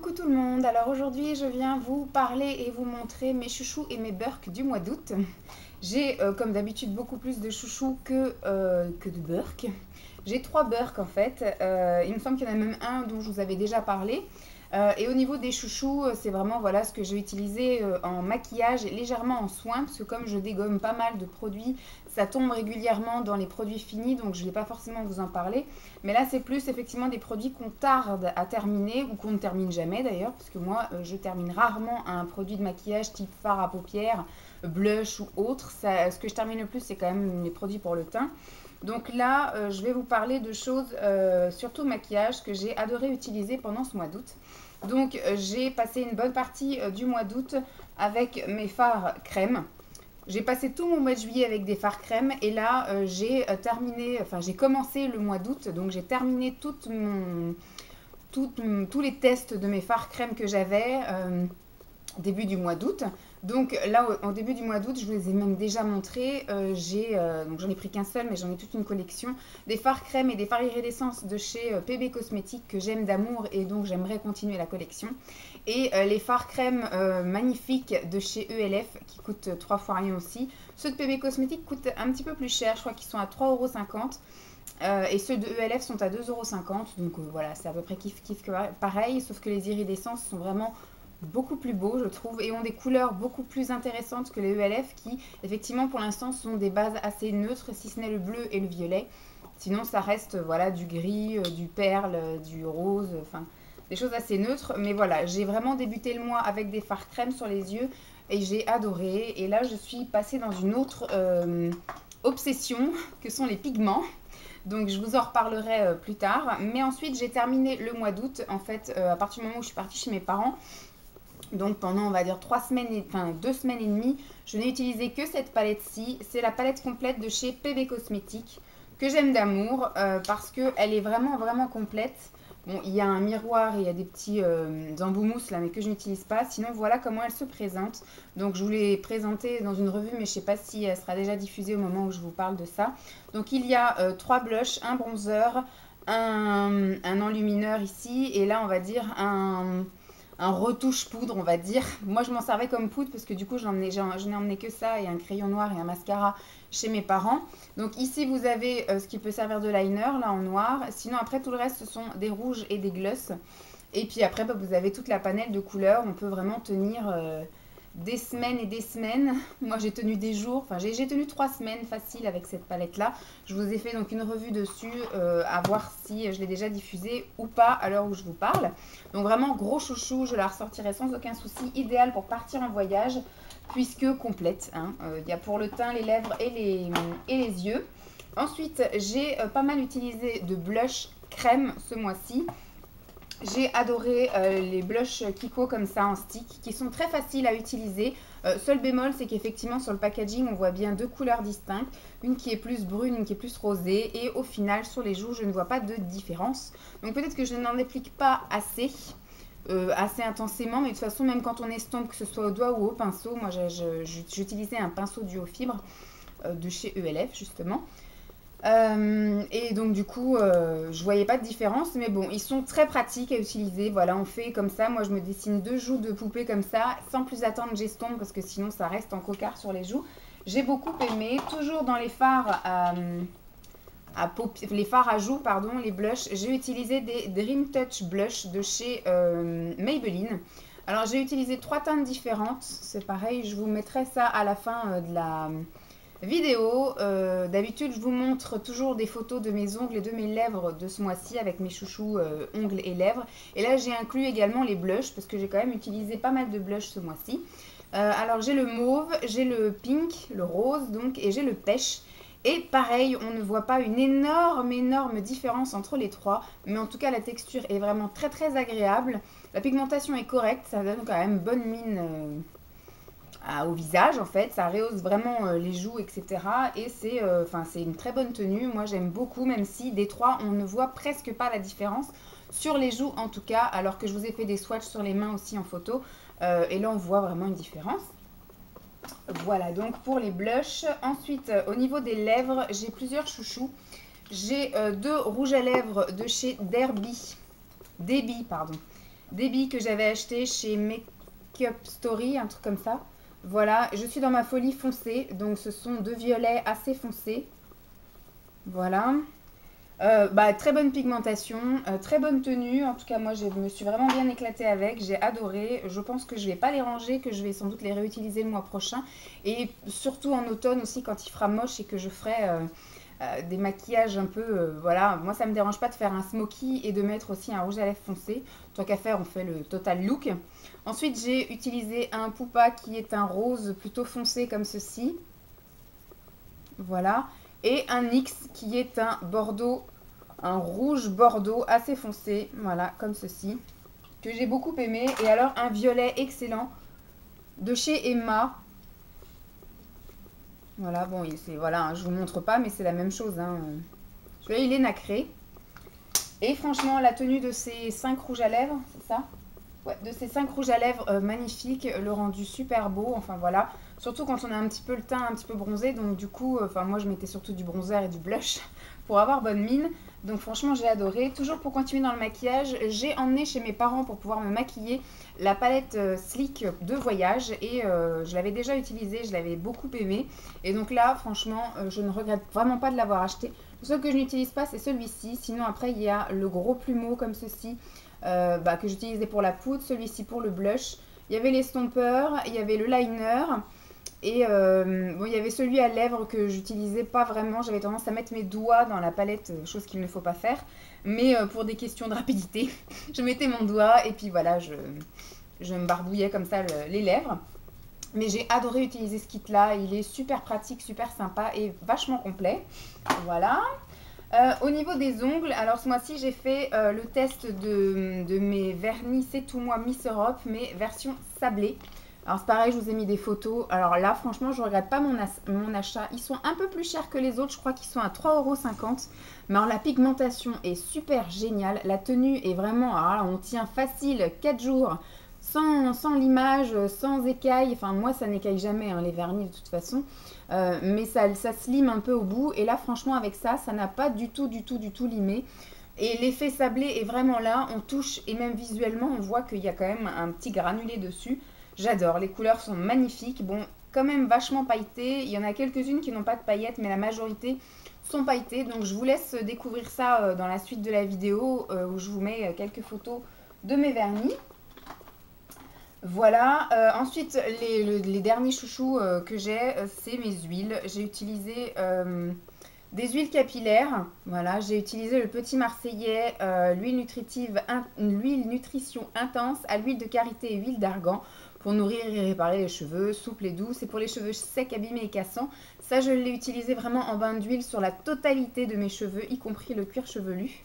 Coucou tout le monde, alors aujourd'hui je viens vous parler et vous montrer mes chouchous et mes burks du mois d'août. J'ai comme d'habitude beaucoup plus de chouchous que de burks. J'ai 3 burks en fait, il me semble qu'il y en a même un dont je vous avais déjà parlé. Et au niveau des chouchous, c'est vraiment voilà ce que je vais utiliser en maquillage et légèrement en soin, parce que comme je dégomme pas mal de produits, ça tombe régulièrement dans les produits finis, donc je ne vais pas forcément vous en parler. Mais là, c'est plus effectivement des produits qu'on tarde à terminer, ou qu'on ne termine jamais d'ailleurs, parce que moi, je termine rarement un produit de maquillage type fard à paupières, blush ou autre. Ce que je termine le plus, c'est quand même les produits pour le teint. Donc là, je vais vous parler de choses, surtout maquillage, que j'ai adoré utiliser pendant ce mois d'août. Donc j'ai passé une bonne partie du mois d'août avec mes fards crème. J'ai passé tout mon mois de juillet avec des fards crème et là j'ai commencé le mois d'août, donc j'ai terminé tous les tests de mes fards crème que j'avais début du mois d'août. Donc là, au début du mois d'août, je vous les ai même déjà montrés. Donc j'en ai pris qu'un seul, mais j'en ai toute une collection. Des fards crème et des fards iridescence de chez PB Cosmétiques que j'aime d'amour et donc j'aimerais continuer la collection. Et les fards crème magnifiques de chez ELF qui coûtent 3 fois rien aussi. Ceux de PB Cosmétiques coûtent un petit peu plus cher, je crois qu'ils sont à 3,50 €. Et ceux de ELF sont à 2,50 €. Donc voilà, c'est à peu près kiff pareil, sauf que les iridescences sont vraiment beaucoup plus beaux je trouve et ont des couleurs beaucoup plus intéressantes que les ELF qui effectivement pour l'instant sont des bases assez neutres si ce n'est le bleu et le violet. Sinon ça reste voilà du gris, du perle, du rose, enfin des choses assez neutres. Mais voilà, j'ai vraiment débuté le mois avec des fards crème sur les yeux et j'ai adoré. Et là je suis passée dans une autre obsession que sont les pigments. Donc je vous en reparlerai plus tard. Mais ensuite j'ai terminé le mois d'août en fait à partir du moment où je suis partie chez mes parents. Donc pendant on va dire 2 semaines et demie, je n'ai utilisé que cette palette-ci. C'est la palette complète de chez PB Cosmétiques que j'aime d'amour parce qu'elle est vraiment complète. Bon, il y a un miroir et il y a des petits embouts-mousses là, mais que je n'utilise pas. Sinon, voilà comment elle se présente. Donc, je vous l'ai présentée dans une revue, mais je ne sais pas si elle sera déjà diffusée au moment où je vous parle de ça. Donc, il y a 3 blushs, un bronzer, un enlumineur ici, et là, on va dire un retouche poudre, on va dire. Moi, je m'en servais comme poudre parce que du coup, je n'ai emmené que ça et un crayon noir et un mascara chez mes parents. Donc ici, vous avez ce qui peut servir de liner, là en noir. Sinon, après, tout le reste, ce sont des rouges et des gloss. Et puis après, vous avez toute la panelle de couleurs. On peut vraiment tenir des semaines et des semaines. Moi, j'ai tenu des jours. Enfin, j'ai tenu 3 semaines facile avec cette palette-là. Je vous ai fait donc une revue dessus à voir si je l'ai déjà diffusée ou pas à l'heure où je vous parle. Donc vraiment gros chouchou, je la ressortirai sans aucun souci. Idéal pour partir en voyage puisque complète. Y a pour le teint, les lèvres et les yeux. Ensuite, j'ai pas mal utilisé de blush crème ce mois-ci. J'ai adoré les blushs Kiko comme ça en stick qui sont très faciles à utiliser. Seul bémol, c'est qu'effectivement sur le packaging, on voit bien 2 couleurs distinctes. Une qui est plus brune, une qui est plus rosée. Et au final, sur les joues, je ne vois pas de différence. Donc peut-être que je n'en applique pas assez intensément. Mais de toute façon, même quand on estompe, que ce soit au doigt ou au pinceau, moi j'utilisais un pinceau duo fibre de chez ELF justement. Et donc du coup je voyais pas de différence, mais bon, ils sont très pratiques à utiliser. Voilà, on fait comme ça. Moi je me dessine 2 joues de poupée comme ça sans plus attendre que j'estompe parce que sinon ça reste en cocard sur les joues. J'ai beaucoup aimé. Toujours dans les fards les fards à joues, pardon, les blushs, j'ai utilisé des Dream Touch blush de chez Maybelline. Alors j'ai utilisé 3 teintes différentes, c'est pareil, je vous mettrai ça à la fin de la vidéo. D'habitude je vous montre toujours des photos de mes ongles et de mes lèvres de ce mois-ci avec mes chouchous ongles et lèvres. Et là j'ai inclus également les blushs parce que j'ai quand même utilisé pas mal de blushs ce mois-ci. Alors j'ai le mauve, j'ai le pink, le rose donc, et j'ai le pêche. Et pareil, on ne voit pas une énorme différence entre les 3. Mais en tout cas, la texture est vraiment très agréable. La pigmentation est correcte, ça donne quand même bonne mine au visage en fait. Ça rehausse vraiment les joues, etc. Et c'est une très bonne tenue. Moi, j'aime beaucoup, même si des 3, on ne voit presque pas la différence. Sur les joues en tout cas, alors que je vous ai fait des swatchs sur les mains aussi en photo. Et là, on voit vraiment une différence. Voilà donc pour les blushs. Ensuite au niveau des lèvres, j'ai plusieurs chouchous. J'ai 2 rouges à lèvres de chez Debbie, pardon. des billes que j'avais achetées chez Make-up Story, un truc comme ça. Voilà, je suis dans ma folie foncée, donc ce sont deux violets assez foncés. Voilà. Très bonne pigmentation, très bonne tenue. En tout cas, moi, je me suis vraiment bien éclatée avec. J'ai adoré. Je pense que je vais pas les ranger, que je vais sans doute les réutiliser le mois prochain. Et surtout en automne aussi, quand il fera moche et que je ferai des maquillages un peu... voilà, moi, ça me dérange pas de faire un smoky et de mettre aussi un rouge à lèvres foncé. Tant qu'à faire, on fait le total look. Ensuite, j'ai utilisé un Poupa qui est un rose plutôt foncé comme ceci. Voilà. Et un NYX qui est un bordeaux, un rouge bordeaux assez foncé, voilà, comme ceci, que j'ai beaucoup aimé. Et alors un violet excellent de chez Emma. Voilà, bon, voilà, hein, je vous montre pas, mais c'est la même chose. Hein. Celui-là, il est nacré. Et franchement, la tenue de ces 5 rouges à lèvres, c'est ça? Ouais, de ces 5 rouges à lèvres magnifiques, le rendu super beau, enfin voilà. Surtout quand on a un petit peu le teint un petit peu bronzé, donc du coup, moi je mettais surtout du bronzer et du blush pour avoir bonne mine. Donc franchement j'ai adoré. Toujours pour continuer dans le maquillage, j'ai emmené chez mes parents pour pouvoir me maquiller la palette Sleek de voyage. Et je l'avais déjà utilisée, je l'avais beaucoup aimée. Et donc là franchement je ne regrette vraiment pas de l'avoir acheté. Le seul que je n'utilise pas c'est celui-ci. Sinon après il y a le gros plumeau comme ceci. Que j'utilisais pour la poudre, celui-ci pour le blush. Il y avait l'estompeur, il y avait le liner et bon, il y avait celui à lèvres que j'utilisais pas vraiment. J'avais tendance à mettre mes doigts dans la palette, chose qu'il ne faut pas faire. Mais pour des questions de rapidité, je mettais mon doigt et puis voilà, je me barbouillais comme ça les lèvres. Mais j'ai adoré utiliser ce kit-là. Il est super pratique, super sympa et vachement complet. Voilà. Au niveau des ongles, alors ce mois-ci j'ai fait le test de mes vernis C'est Tout Moi Miss Europe, mais version sablée. Alors c'est pareil, je vous ai mis des photos. Alors là franchement je ne regrette pas mon achat. Ils sont un peu plus chers que les autres, je crois qu'ils sont à 3,50 €. Mais alors la pigmentation est super géniale. La tenue est vraiment, alors là, on tient facile 4 jours. Sans limage, sans écaille, enfin moi ça n'écaille jamais hein, les vernis de toute façon, mais ça slim un peu au bout et là franchement avec ça n'a pas du tout limé et l'effet sablé est vraiment là, on touche et même visuellement on voit qu'il y a quand même un petit granulé dessus. J'adore, les couleurs sont magnifiques, bon quand même vachement pailletées, il y en a quelques-unes qui n'ont pas de paillettes mais la majorité sont pailletées, donc je vous laisse découvrir ça dans la suite de la vidéo où je vous mets quelques photos de mes vernis. Voilà, ensuite les derniers chouchous que j'ai, c'est mes huiles. J'ai utilisé des huiles capillaires. Voilà, j'ai utilisé le Petit Marseillais, l'huile nutrition intense à l'huile de karité et huile d'argan pour nourrir et réparer les cheveux souples et doux. C'est pour les cheveux secs, abîmés et cassants. Ça, je l'ai utilisé vraiment en bain d'huile sur la totalité de mes cheveux, y compris le cuir chevelu.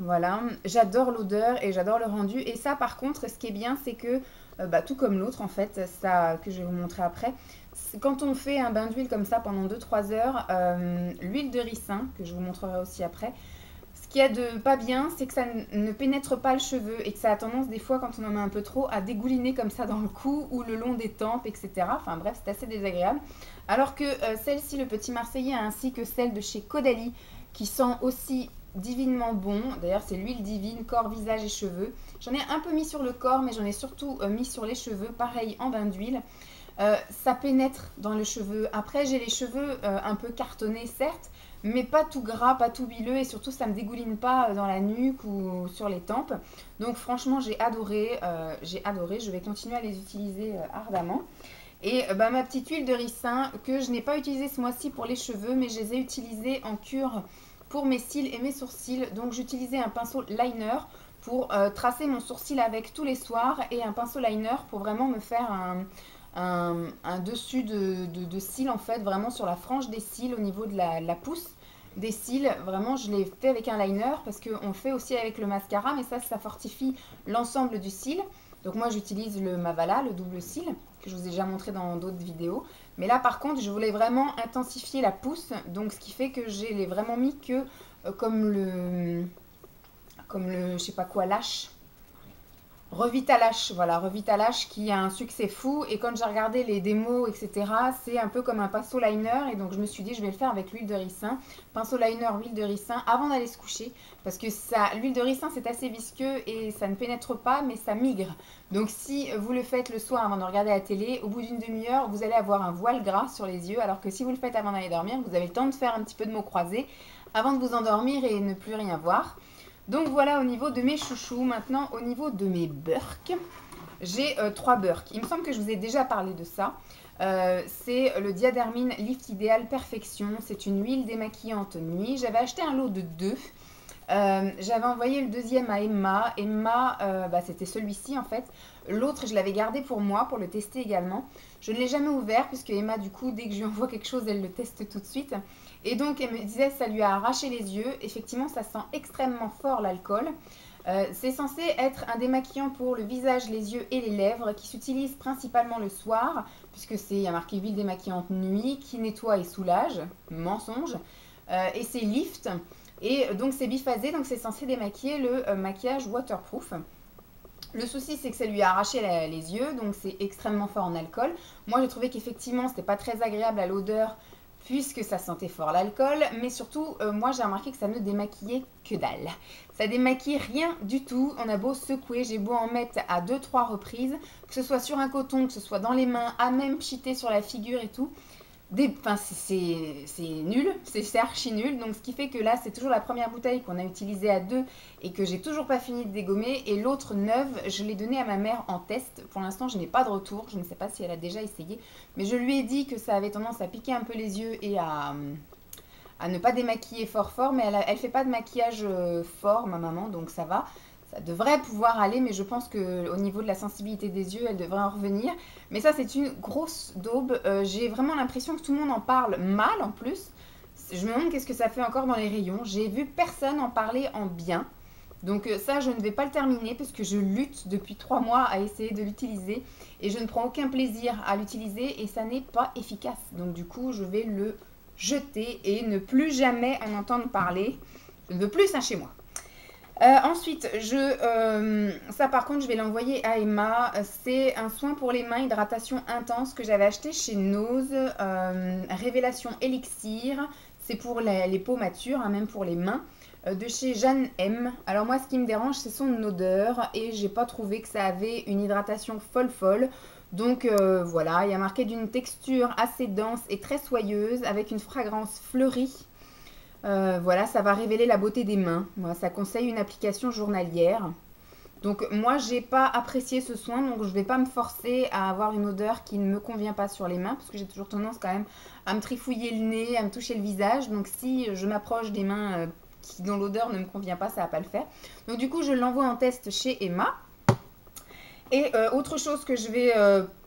Voilà, j'adore l'odeur et j'adore le rendu. Et ça, par contre, ce qui est bien, c'est que, tout comme l'autre, en fait, ça que je vais vous montrer après, quand on fait un bain d'huile comme ça pendant 2-3 heures, l'huile de ricin, que je vous montrerai aussi après, ce qu'il y a de pas bien, c'est que ça ne pénètre pas le cheveu et que ça a tendance, des fois, quand on en met un peu trop, à dégouliner comme ça dans le cou ou le long des tempes, etc. Enfin bref, c'est assez désagréable. Alors que celle-ci, le Petit Marseillais, ainsi que celle de chez Caudalie, qui sent aussi divinement bon. D'ailleurs, c'est l'huile divine, corps, visage et cheveux. J'en ai un peu mis sur le corps, mais j'en ai surtout mis sur les cheveux, pareil en bain d'huile. Ça pénètre dans le cheveu. Après, j'ai les cheveux un peu cartonnés, certes, mais pas tout gras, pas tout huileux, et surtout, ça me dégouline pas dans la nuque ou sur les tempes. Donc, franchement, j'ai adoré. Je vais continuer à les utiliser ardemment. Et ma petite huile de ricin que je n'ai pas utilisée ce mois-ci pour les cheveux, mais je les ai utilisées en cure pour mes cils et mes sourcils. Donc j'utilisais un pinceau liner pour tracer mon sourcil avec tous les soirs et un pinceau liner pour vraiment me faire un dessus de cils en fait, vraiment sur la frange des cils au niveau de la pousse des cils. Vraiment je l'ai fait avec un liner parce qu'on fait aussi avec le mascara, mais ça fortifie l'ensemble du cil. Donc moi j'utilise le Mavala, le double cil, que je vous ai déjà montré dans d'autres vidéos. Mais là par contre je voulais vraiment intensifier la pousse, donc ce qui fait que je l'ai vraiment mis que comme le je sais pas quoi, lâche. Revitalash, voilà, Revitalash qui a un succès fou. Et quand j'ai regardé les démos, etc., c'est un peu comme un pinceau liner. Et donc je me suis dit, je vais le faire avec l'huile de ricin. Pinceau liner, huile de ricin, avant d'aller se coucher. Parce que ça, l'huile de ricin, c'est assez visqueux et ça ne pénètre pas, mais ça migre. Donc si vous le faites le soir avant de regarder la télé, au bout d'une demi-heure, vous allez avoir un voile gras sur les yeux. Alors que si vous le faites avant d'aller dormir, vous avez le temps de faire un petit peu de mots croisés avant de vous endormir et ne plus rien voir. Donc voilà au niveau de mes chouchous. Maintenant au niveau de mes Burk, j'ai 3 Burk. Il me semble que je vous ai déjà parlé de ça. C'est le Diadermine Lift Idéal Perfection. C'est une huile démaquillante nuit. J'avais acheté un lot de 2. J'avais envoyé le deuxième à Emma. Emma, c'était celui-ci en fait. L'autre, je l'avais gardé pour moi, pour le tester également. Je ne l'ai jamais ouvert puisque Emma, du coup, dès que je lui envoie quelque chose, elle le teste tout de suite. Et donc, elle me disait ça lui a arraché les yeux. Effectivement, ça sent extrêmement fort l'alcool. C'est censé être un démaquillant pour le visage, les yeux et les lèvres qui s'utilise principalement le soir puisque il y a marqué huile démaquillante nuit qui nettoie et soulage. Mensonge. Et c'est lift. Et donc c'est biphasé, donc c'est censé démaquiller le maquillage waterproof. Le souci, c'est que ça lui a arraché les yeux, donc c'est extrêmement fort en alcool. Moi, j'ai trouvé qu'effectivement, c'était pas très agréable à l'odeur, puisque ça sentait fort l'alcool. Mais surtout, moi, j'ai remarqué que ça ne démaquillait que dalle. Ça démaquille rien du tout. On a beau secouer, j'ai beau en mettre à 2-3 reprises, que ce soit sur un coton, que ce soit dans les mains, à même pchiter sur la figure et tout. C'est nul, c'est archi nul. Donc ce qui fait que là, c'est toujours la première bouteille qu'on a utilisée à 2 et que j'ai toujours pas fini de dégommer. Et l'autre neuve, je l'ai donnée à ma mère en test. Pour l'instant, je n'ai pas de retour. Je ne sais pas si elle a déjà essayé. Mais je lui ai dit que ça avait tendance à piquer un peu les yeux et à ne pas démaquiller fort. Mais elle fait pas de maquillage fort, ma maman, donc ça va. Ça devrait pouvoir aller, mais je pense qu'au niveau de la sensibilité des yeux, elle devrait en revenir. Mais ça, c'est une grosse daube. J'ai vraiment l'impression que tout le monde en parle mal en plus. Je me demande qu'est-ce que ça fait encore dans les rayons. J'ai vu personne en parler en bien. Donc ça, je ne vais pas le terminer parce que je lutte depuis 3 mois à essayer de l'utiliser. Et je ne prends aucun plaisir à l'utiliser et ça n'est pas efficace. Donc du coup, je vais le jeter et ne plus jamais en entendre parler. Je ne veux plus ça chez moi. Ensuite, ça par contre, je vais l'envoyer à Emma. C'est un soin pour les mains, hydratation intense que j'avais acheté chez Nose. Révélation Elixir. C'est pour les peaux matures, hein, même pour les mains. De chez Jeanne M. Alors moi, ce qui me dérange, c'est son odeur. Et j'ai pas trouvé que ça avait une hydratation folle. Donc voilà, il y a marqué d'une texture assez dense et très soyeuse avec une fragrance fleurie. Voilà, ça va révéler la beauté des mains. Voilà, ça conseille une application journalière. Donc moi, j'ai pas apprécié ce soin, donc je vais pas me forcer à avoir une odeur qui ne me convient pas sur les mains, parce que j'ai toujours tendance quand même à me trifouiller le nez, à me toucher le visage. Donc si je m'approche des mains dont l'odeur ne me convient pas, ça va pas le faire. Donc du coup, je l'envoie en test chez Emma. Et autre chose que je vais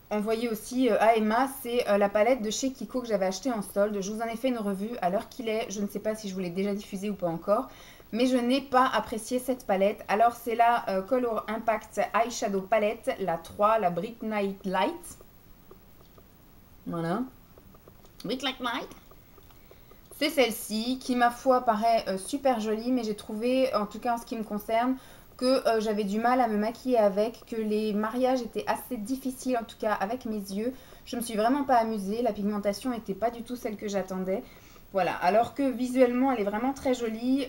envoyer aussi à Emma, c'est la palette de chez Kiko que j'avais achetée en solde. Je vous en ai fait une revue à l'heure qu'il est. Je ne sais pas si je vous l'ai déjà diffusée ou pas encore. Mais je n'ai pas apprécié cette palette. Alors c'est la Color Impact Eyeshadow Palette, la 3, la Brick Night Light. Voilà. Brick Night Light. C'est celle-ci qui, ma foi, paraît super jolie. Mais j'ai trouvé, en tout cas en ce qui me concerne, que j'avais du mal à me maquiller avec, que les mariages étaient assez difficiles, en tout cas avec mes yeux. Je me suis vraiment pas amusée, la pigmentation n'était pas du tout celle que j'attendais. Voilà, alors que visuellement elle est vraiment très jolie.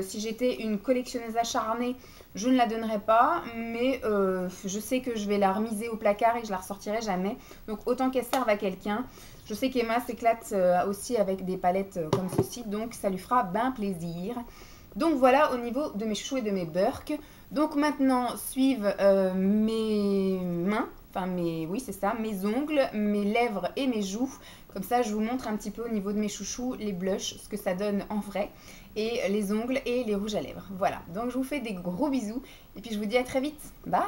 Si j'étais une collectionneuse acharnée, je ne la donnerais pas, mais je sais que je vais la remiser au placard et que je la ressortirai jamais. Donc autant qu'elle serve à quelqu'un. Je sais qu'Emma s'éclate aussi avec des palettes comme ceci, donc ça lui fera bien plaisir. Donc voilà au niveau de mes chouchous et de mes Burk. Donc maintenant suivent mes mains, oui c'est ça, mes ongles, mes lèvres et mes joues. Comme ça je vous montre un petit peu au niveau de mes chouchous, les blushs, ce que ça donne en vrai. Et les ongles et les rouges à lèvres. Voilà, donc je vous fais des gros bisous et puis je vous dis à très vite. Bye!